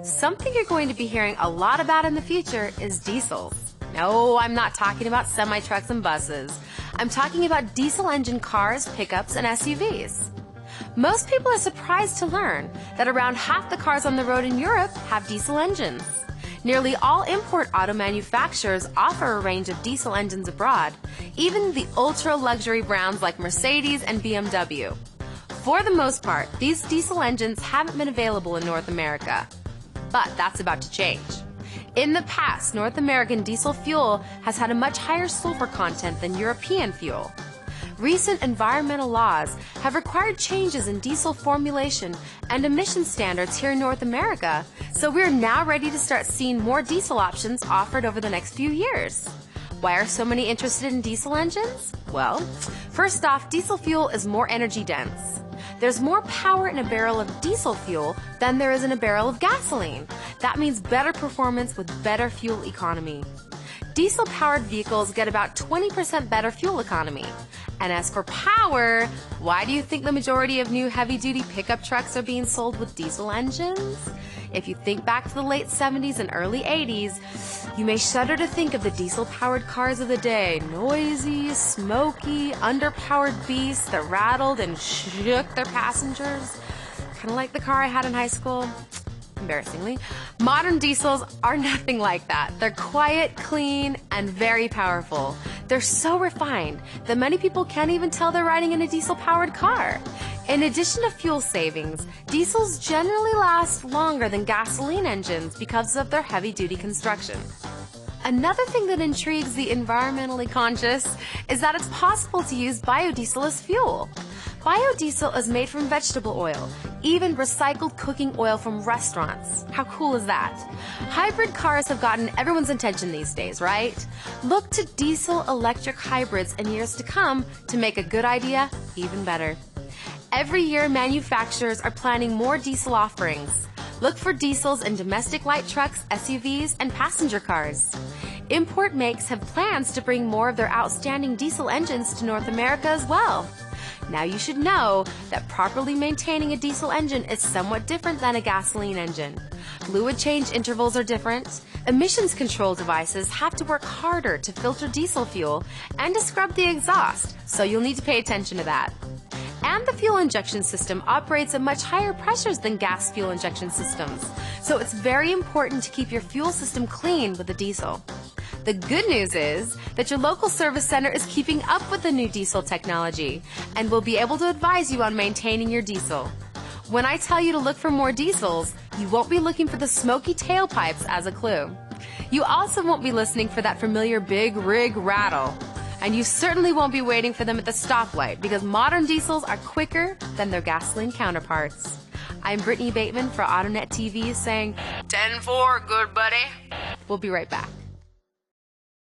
Something you're going to be hearing a lot about in the future is diesels. No, I'm not talking about semi-trucks and buses. I'm talking about diesel engine cars, pickups, and SUVs. Most people are surprised to learn that around half the cars on the road in Europe have diesel engines. Nearly all import auto manufacturers offer a range of diesel engines abroad, even the ultra-luxury brands like Mercedes and BMW. For the most part, these diesel engines haven't been available in North America. But that's about to change. In the past, North American diesel fuel has had a much higher sulfur content than European fuel. Recent environmental laws have required changes in diesel formulation and emission standards here in North America, so we're now ready to start seeing more diesel options offered over the next few years. Why are so many interested in diesel engines? Well, first off, diesel fuel is more energy dense. There's more power in a barrel of diesel fuel than there is in a barrel of gasoline. That means better performance with better fuel economy. Diesel-powered vehicles get about 20% better fuel economy. And as for power, why do you think the majority of new heavy-duty pickup trucks are being sold with diesel engines? If you think back to the late 70s and early 80s, you may shudder to think of the diesel-powered cars of the day. Noisy, smoky, underpowered beasts that rattled and shook their passengers. Kind of like the car I had in high school. Embarrassingly. Modern diesels are nothing like that. They're quiet, clean, and very powerful. They're so refined that many people can't even tell they're riding in a diesel-powered car. In addition to fuel savings, diesels generally last longer than gasoline engines because of their heavy-duty construction. Another thing that intrigues the environmentally conscious is that it's possible to use biodiesel as fuel. Biodiesel is made from vegetable oil, even recycled cooking oil from restaurants. How cool is that? Hybrid cars have gotten everyone's attention these days, right? Look to diesel-electric hybrids in years to come to make a good idea even better. Every year, manufacturers are planning more diesel offerings. Look for diesels in domestic light trucks, SUVs, and passenger cars. Import makes have plans to bring more of their outstanding diesel engines to North America as well. Now you should know that properly maintaining a diesel engine is somewhat different than a gasoline engine. Fluid change intervals are different. Emissions control devices have to work harder to filter diesel fuel and to scrub the exhaust, so you'll need to pay attention to that. And the fuel injection system operates at much higher pressures than gas fuel injection systems, so it's very important to keep your fuel system clean with a diesel. The good news is that your local service center is keeping up with the new diesel technology and will be able to advise you on maintaining your diesel. When I tell you to look for more diesels, you won't be looking for the smoky tailpipes as a clue. You also won't be listening for that familiar big rig rattle. And you certainly won't be waiting for them at the stoplight because modern diesels are quicker than their gasoline counterparts. I'm Brittany Bateman for AutoNet TV saying 10-4, good buddy. We'll be right back.